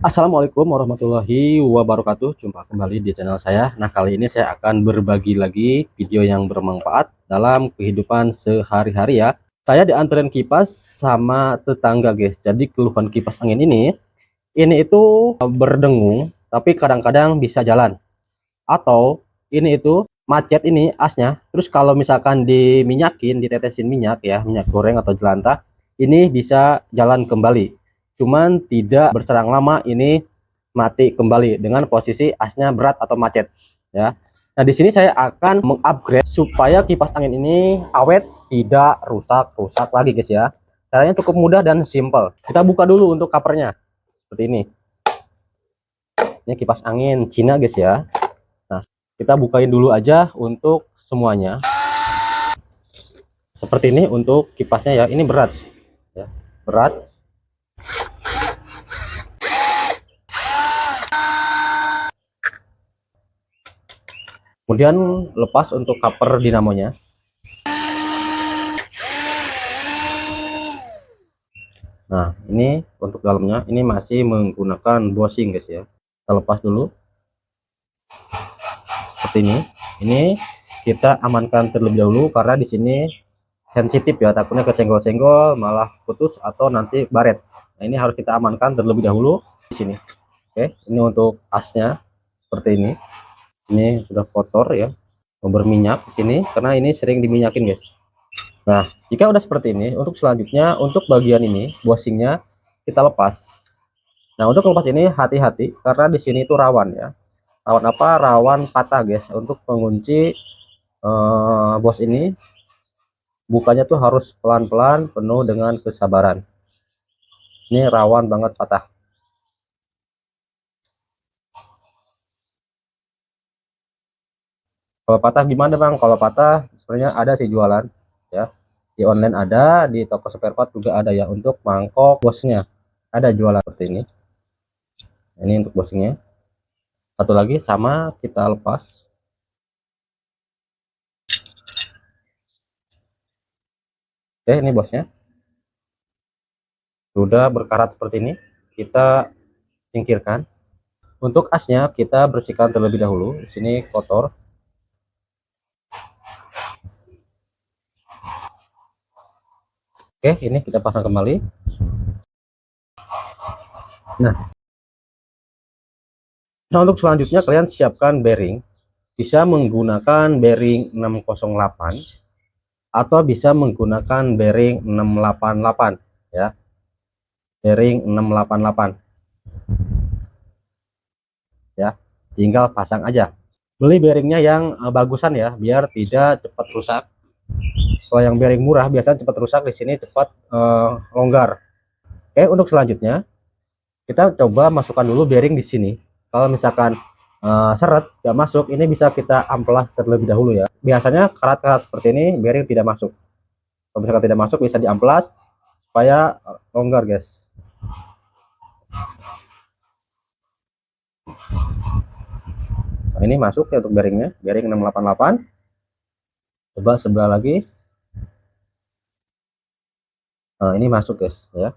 Assalamualaikum warahmatullahi wabarakatuh. Jumpa kembali di channel saya. Nah, kali ini saya akan berbagi lagi video yang bermanfaat dalam kehidupan sehari-hari ya. Saya dianterin kipas sama tetangga, guys. Jadi keluhan kipas angin ini itu berdengung, tapi kadang-kadang bisa jalan. Atau ini itu macet ini asnya. Terus kalau misalkan diminyakin, ditetesin minyak ya, minyak goreng atau jelantah, ini bisa jalan kembali. Cuman tidak berserang lama, ini mati kembali dengan posisi asnya berat atau macet ya. Nah, di sini saya akan mengupgrade supaya kipas angin ini awet, tidak rusak-rusak lagi, guys ya. Caranya cukup mudah dan simple. Kita buka dulu untuk covernya seperti ini. Ini kipas angin Cina, guys ya. Nah, kita bukain dulu aja untuk semuanya. Seperti ini untuk kipasnya ya. Ini berat ya. Berat. Kemudian lepas untuk cover dinamonya. Nah, ini untuk dalamnya ini masih menggunakan bushing, guys ya. Kita lepas dulu. Seperti ini. Ini kita amankan terlebih dahulu karena di sini sensitif ya, takutnya kesenggol-senggol malah putus atau nanti baret. Nah, ini harus kita amankan terlebih dahulu di sini. Oke, ini untuk asnya seperti ini. Ini sudah kotor ya, berminyak di sini karena ini sering diminyakin, guys. Nah, jika udah seperti ini, untuk selanjutnya untuk bagian ini bushingnya kita lepas. Nah, untuk lepas ini hati-hati karena di sini itu rawan ya. Rawan apa? Rawan patah, guys. Untuk mengunci bos ini bukanya tuh harus pelan-pelan, penuh dengan kesabaran. Ini rawan banget patah. Kalau patah gimana, Bang? Kalau patah sebenarnya ada sih jualan ya. Di online ada, di toko spare part juga ada ya, untuk mangkok bosnya. Ada jualan seperti ini. Ini untuk bosnya. Satu lagi sama kita lepas. Oke, ini bosnya. Sudah berkarat seperti ini. Kita singkirkan. Untuk asnya kita bersihkan terlebih dahulu. Di sini kotor. Oke, ini kita pasang kembali. Nah, untuk selanjutnya kalian siapkan bearing. Bisa menggunakan bearing 608 atau bisa menggunakan bearing 688 ya. Bearing 688 ya. Tinggal pasang aja. Beli bearingnya yang bagusan ya, biar tidak cepat rusak. Kalau yang bearing murah biasanya cepat rusak, di sini cepat longgar. Oke, untuk selanjutnya kita coba masukkan dulu bearing di sini. Kalau misalkan seret nggak masuk, ini bisa kita amplas terlebih dahulu ya. Biasanya karat-karat seperti ini bearing tidak masuk. Kalau misalkan tidak masuk bisa diamplas supaya longgar, guys. Nah, ini masuk ya untuk bearingnya, bearing 688. Coba sebelah lagi. Nah, ini masuk, guys ya.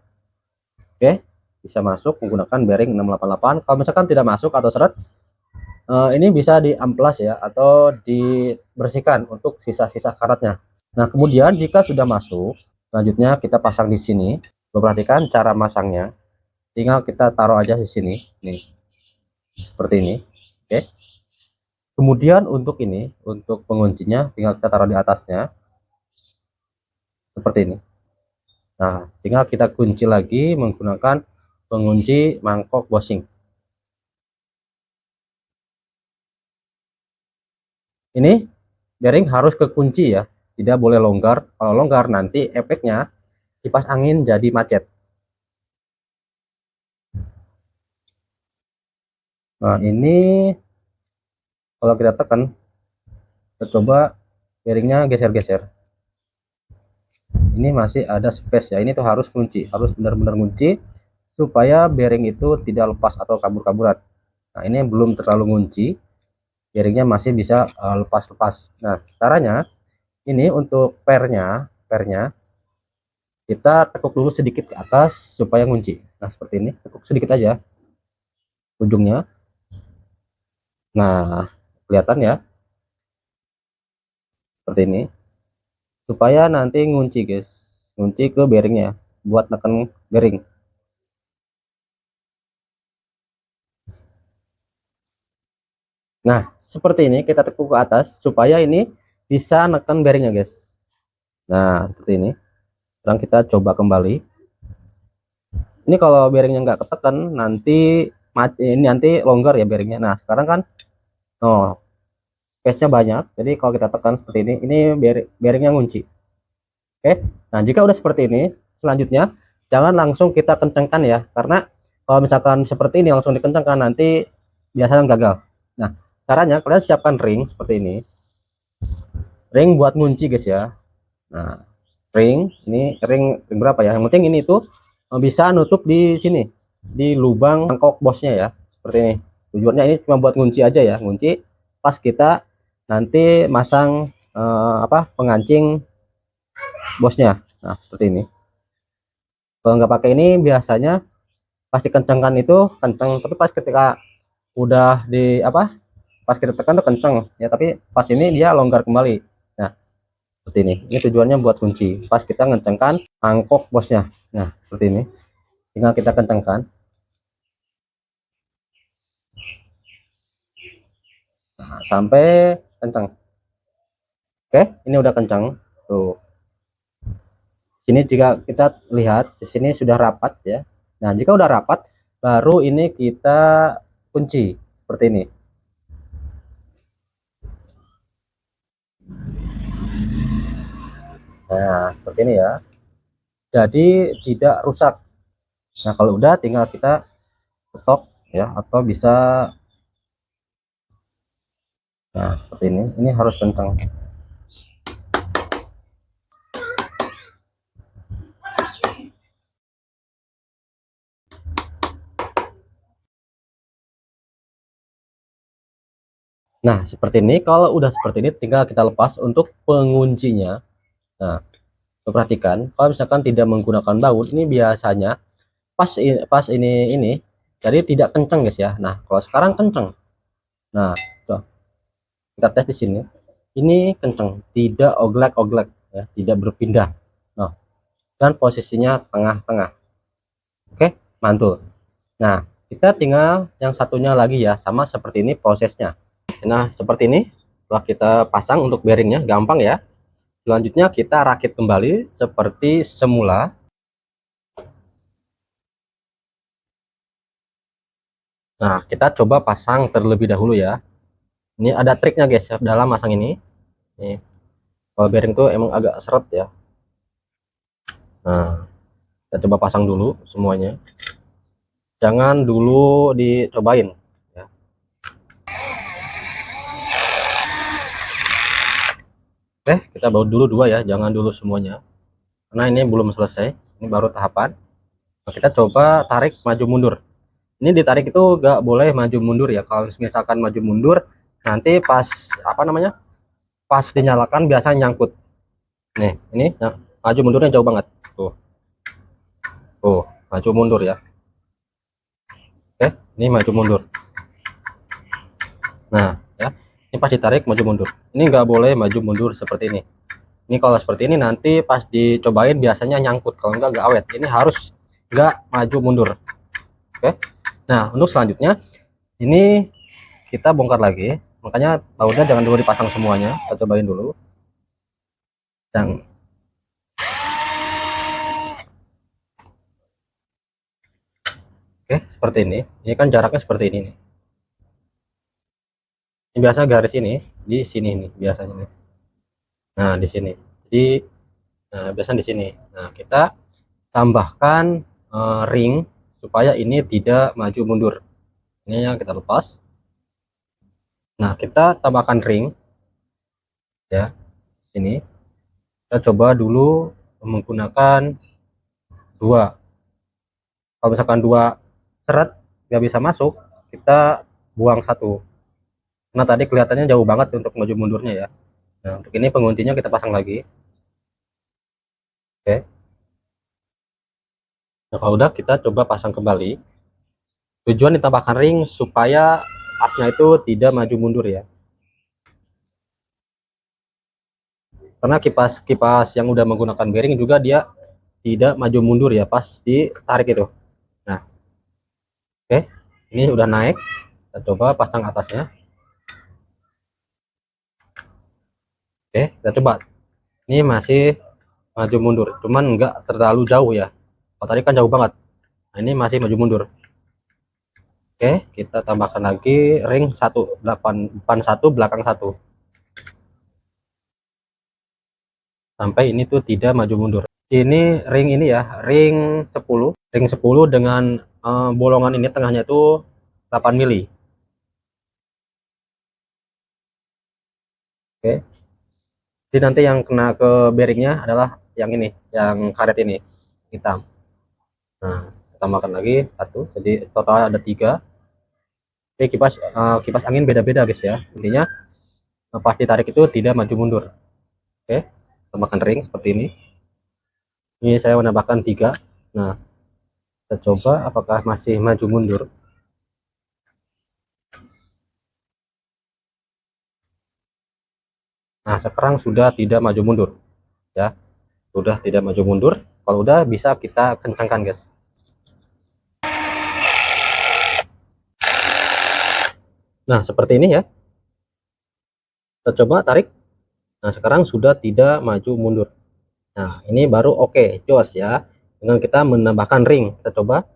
Oke, bisa masuk menggunakan bearing 688. Kalau misalkan tidak masuk atau seret, ini bisa diamplas ya, atau dibersihkan untuk sisa-sisa karatnya. Nah, kemudian jika sudah masuk, selanjutnya kita pasang di sini. Perhatikan cara masangnya. Tinggal kita taruh aja di sini, nih, seperti ini. Oke. Kemudian untuk ini, untuk penguncinya, tinggal kita taruh di atasnya, seperti ini. Nah, tinggal kita kunci lagi menggunakan pengunci mangkok bushing. Ini bearing harus kekunci ya, tidak boleh longgar. Kalau longgar nanti efeknya kipas angin jadi macet. Nah, ini kalau kita tekan, kita coba bearingnya geser-geser. Ini masih ada space ya, ini tuh harus kunci, harus benar-benar kunci supaya bearing itu tidak lepas atau kabur-kaburan. Nah, ini belum terlalu kunci, bearingnya masih bisa lepas-lepas. Nah, caranya ini untuk pernya kita tekuk dulu sedikit ke atas supaya kunci. Nah, seperti ini, tekuk sedikit aja. ujungnya. Nah, kelihatan ya seperti ini, supaya nanti ngunci guys, ngunci ke bearingnya buat neken bearing. Nah, seperti ini kita tekuk ke atas supaya ini bisa neken bearingnya guys. Nah, seperti ini. Sekarang kita coba kembali. Ini kalau bearingnya nggak ketekan nanti ini nanti longgar ya bearingnya. Nah, sekarang kan oh space-nya banyak, jadi kalau kita tekan seperti ini bearingnya ngunci. Oke, nah jika udah seperti ini, selanjutnya jangan langsung kita kencangkan ya, karena kalau misalkan seperti ini langsung dikencangkan nanti biasanya gagal. Nah, caranya kalian siapkan ring seperti ini, ring buat ngunci guys ya. Nah, ring berapa ya, yang penting ini tuh bisa nutup di sini, di lubang mangkok bosnya ya, seperti ini. Tujuannya ini cuma buat ngunci aja ya, ngunci pas kita nanti masang pengancing bosnya. Nah, seperti ini. Kalau nggak pakai ini biasanya pasti kencangkan itu kencang, tapi pas ketika udah pas kita tekan tuh kencang ya, tapi pas ini dia longgar kembali. Nah, seperti ini tujuannya buat kunci pas kita ngencangkan mangkok bosnya. Nah, seperti ini tinggal kita kencangkan, nah, sampai kencang. Oke, ini udah kencang tuh. Sini jika kita lihat di sini sudah rapat ya. Nah, jika udah rapat baru ini kita kunci seperti ini. Nah, seperti ini ya, jadi tidak rusak. Nah, kalau udah tinggal kita ketok ya, atau bisa, nah seperti ini harus kencang. Nah, seperti ini. Kalau udah seperti ini tinggal kita lepas untuk penguncinya. Nah, perhatikan kalau misalkan tidak menggunakan baut ini biasanya pas ini jadi tidak kencang guys ya. Nah, kalau sekarang kencang. Nah, tuh, kita tes di sini, ini kencang, tidak oglek-oglek ya, tidak berpindah. Nah, dan posisinya tengah-tengah. Oke, mantul. Nah, kita tinggal yang satunya lagi ya, sama seperti ini prosesnya. Nah, seperti ini setelah kita pasang untuk bearingnya, gampang ya. Selanjutnya kita rakit kembali seperti semula. Nah, kita coba pasang terlebih dahulu ya. Ini ada triknya guys dalam masang ini. Nih, kalau bearing tuh emang agak seret ya. Nah, kita coba pasang dulu semuanya. Jangan dulu dicobain ya. Oke, kita baut dulu dua ya, jangan dulu semuanya. Karena ini belum selesai, ini baru tahapan. Nah, kita coba tarik maju mundur. Ini ditarik itu gak boleh maju mundur ya. Kalau misalkan maju mundur nanti pas pas dinyalakan biasa nyangkut. Nih, ini nah, maju mundurnya jauh banget. Tuh, maju mundur ya. Oke, ini maju mundur. Nah, ya, ini pas ditarik maju mundur. Ini nggak boleh maju mundur seperti ini. Ini kalau seperti ini nanti pas dicobain biasanya nyangkut. Kalau nggak awet. Ini harus nggak maju mundur. Oke. Nah, untuk selanjutnya ini kita bongkar lagi. Makanya bautnya jangan dulu dipasang semuanya. Kita cobain dulu. Dan oke, seperti ini. Ini kan jaraknya seperti ini nih. Ini biasa garis ini di sini nih biasanya nih. Nah, di sini. Jadi biasanya di sini. Nah, kita tambahkan ring supaya ini tidak maju mundur. Ini yang kita lepas. Nah, kita tambahkan ring ya. Sini. Kita coba dulu menggunakan dua. Kalau misalkan dua seret nggak bisa masuk, kita buang satu. Nah, tadi kelihatannya jauh banget untuk maju mundurnya ya. Nah, untuk ini penguncinya kita pasang lagi. Oke. Nah, kalau udah kita coba pasang kembali. Tujuan ditambahkan ring supaya asnya itu tidak maju mundur ya. Karena kipas yang udah menggunakan bearing juga dia tidak maju mundur ya pas ditarik itu. Nah, oke, ini udah naik. Kita coba pasang atasnya. Oke, kita coba. Ini masih maju mundur, cuman nggak terlalu jauh ya. Kalau tadi kan jauh banget. Nah, ini masih maju mundur. Oke, kita tambahkan lagi ring 1, depan 1, belakang 1. Sampai ini tuh tidak maju mundur. Ini ring ini ya, ring 10. Ring 10 dengan bolongan ini tengahnya itu 8 mili. Oke. Jadi nanti yang kena ke bearingnya adalah yang ini, yang karet ini, hitam. Nah, tambahkan lagi 1, jadi total ada 3. Oke, kipas angin beda-beda guys ya. Intinya pas ditarik itu tidak maju mundur. Oke, tambahkan ring seperti ini. Ini saya menambahkan 3. Nah, kita coba apakah masih maju mundur. Nah, sekarang sudah tidak maju mundur ya. Sudah tidak maju mundur. Kalau udah bisa kita kencangkan guys. Nah, seperti ini ya. Kita coba tarik. Nah, sekarang sudah tidak maju mundur. Nah, ini baru oke, jos ya. Dengan kita menambahkan ring. Kita coba.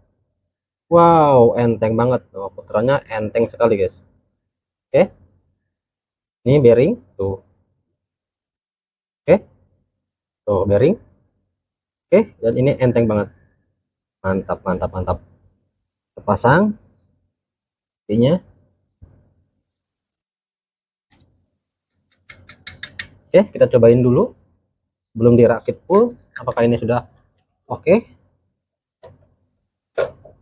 Wow, enteng banget. Oh, puterannya enteng sekali guys. Oke. Ini bearing tuh. Oke. Tuh bearing. Oke, dan ini enteng banget. Mantap, mantap, mantap. Terpasang ininya. Oke, kita cobain dulu belum dirakit full apakah ini sudah oke.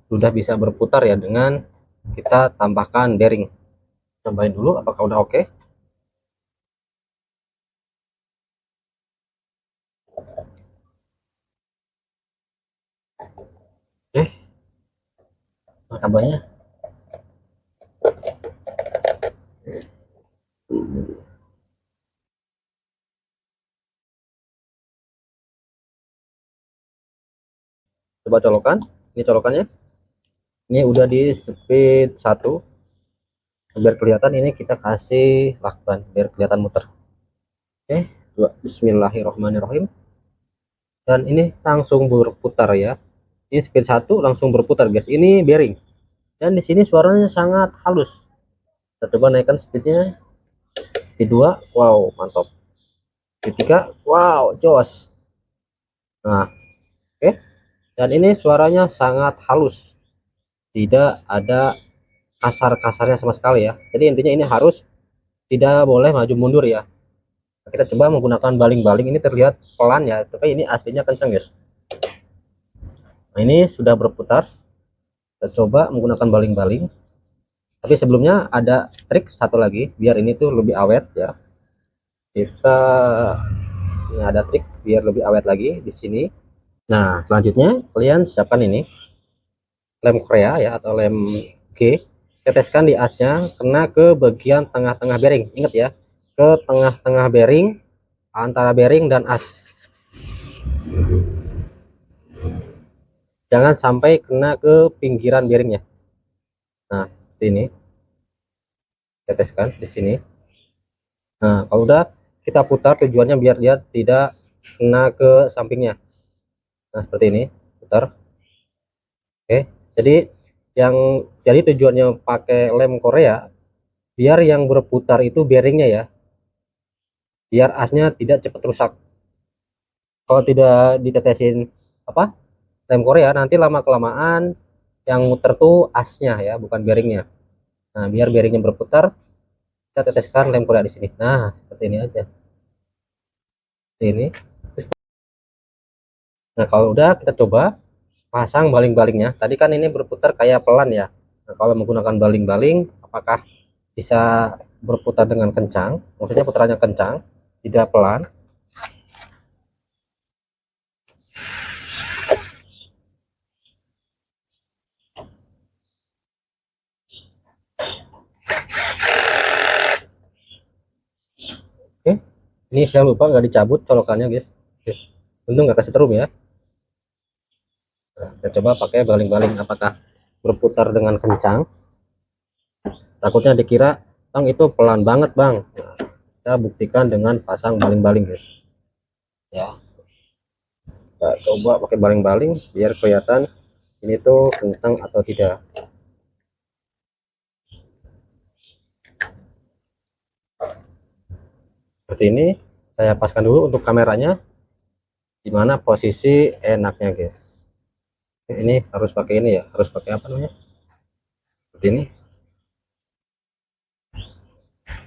Sudah bisa berputar ya dengan kita tambahkan bearing. Cobain dulu apakah udah oke. Oke, nah kabarnya coba colokan. Ini colokannya, ini udah di speed 1. Biar kelihatan ini kita kasih lakban biar kelihatan muter. Oke, bismillahirrahmanirrahim. Dan ini langsung berputar ya. Ini speed 1 langsung berputar guys. Ini bearing. Dan di sini suaranya sangat halus. Kita coba naikkan speednya. Speed 2, wow mantap. Speed 3, wow jos. Nah, oke. Dan ini suaranya sangat halus. Tidak ada kasar-kasarnya sama sekali ya. Jadi intinya ini harus tidak boleh maju mundur ya. Kita coba menggunakan baling-baling, ini terlihat pelan ya, tapi ini aslinya kencang guys. Nah, ini sudah berputar. Kita coba menggunakan baling-baling, tapi sebelumnya ada trik satu lagi biar ini tuh lebih awet ya. Kita ini ada trik biar lebih awet lagi di sini. Nah, selanjutnya kalian siapkan ini lem Korea ya atau lem G. Teteskan di asnya kena ke bagian tengah-tengah bearing. Ingat ya, ke tengah-tengah bearing, antara bearing dan as. Jangan sampai kena ke pinggiran bearingnya. Nah, ini teteskan di sini. Nah, kalau udah kita putar tujuannya biar dia tidak kena ke sampingnya. Nah, seperti ini, putar. Oke. Jadi yang jadi tujuannya pakai lem Korea biar yang berputar itu bearingnya ya. Biar asnya tidak cepat rusak. Kalau tidak ditetesin apa? Lem Korea nanti lama kelamaan yang muter tuh asnya ya, bukan bearingnya. Nah, biar bearingnya berputar, kita teteskan lem Korea di sini. Nah, seperti ini aja. Ini. Nah, kalau udah kita coba pasang baling-balingnya. Tadi kan ini berputar kayak pelan ya. Nah, kalau menggunakan baling-baling, apakah bisa berputar dengan kencang? Maksudnya putarannya kencang, tidak pelan. Ini saya lupa nggak dicabut colokannya guys. Oke. Untung nggak kasih terum ya. Nah, kita coba pakai baling-baling apakah berputar dengan kencang. Takutnya dikira bang itu pelan banget bang. Nah, kita buktikan dengan pasang baling-baling guys ya. Kita coba pakai baling-baling biar kelihatan ini tuh kencang atau tidak. Seperti ini. Saya paskan dulu untuk kameranya di mana posisi enaknya guys. Ini harus pakai ini ya, harus pakai apa namanya, seperti ini.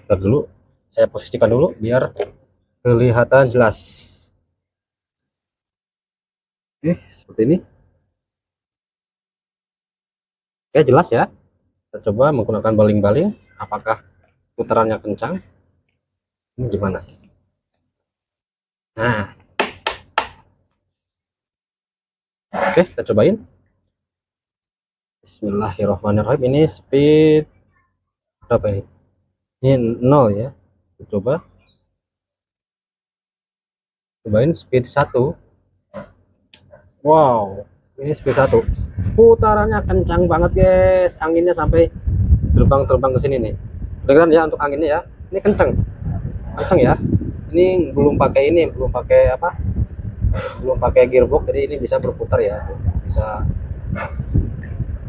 Bentar dulu, saya posisikan dulu biar kelihatan jelas. Oke, seperti ini. Oke, jelas ya. Kita coba menggunakan baling-baling, apakah putarannya kencang. Ini gimana sih? Nah, oke, kita cobain. Bismillahirrahmanirrahim. Ini speed berapa ini? Ini 0 ya. Kita cobain speed 1. Wow, ini speed 1. Putarannya kencang banget guys. Anginnya sampai terbang-terbang ke sini nih. Dengeran ya untuk anginnya ya. Ini kencang. Kencang ya. Ini belum pakai ini, belum pakai apa? Belum pakai gearbox, jadi ini bisa berputar ya. Bisa.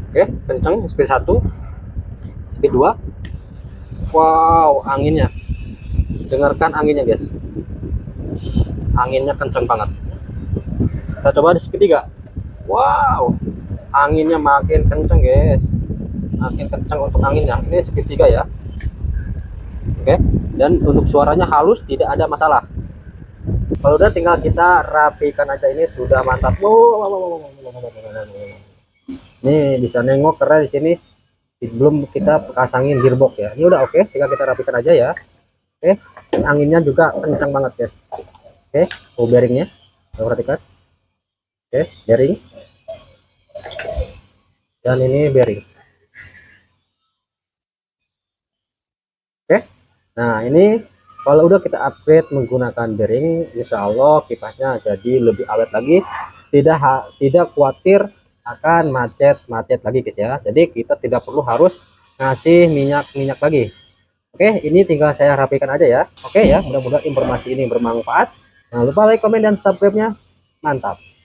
Oke, kencang speed 1. Speed 2. Wow, anginnya. Dengarkan anginnya guys. Anginnya kencang banget. Kita coba di speed 3. Wow, anginnya makin kencang guys, makin kencang untuk anginnya. Ini speed 3 ya. Oke, dan untuk suaranya halus, tidak ada masalah. Kalau udah tinggal kita rapikan aja, ini sudah mantap. Ini bisa nengok karena di sini belum kita pasangin gearbox ya. Ini udah oke, tinggal kita rapikan aja ya. Oke, anginnya juga kencang banget guys. Oke, bearingnya kita perhatikan. Oke, bearing. Dan ini bearing. Oke, nah ini kalau udah kita upgrade menggunakan bearing, insya Allah kipasnya jadi lebih awet lagi, tidak khawatir akan macet lagi guys ya. Jadi kita tidak perlu harus ngasih minyak lagi. Oke, ini tinggal saya rapikan aja ya. Oke ya, mudah-mudahan informasi ini bermanfaat. Jangan lupa like, komen, dan subscribe-nya. Mantap.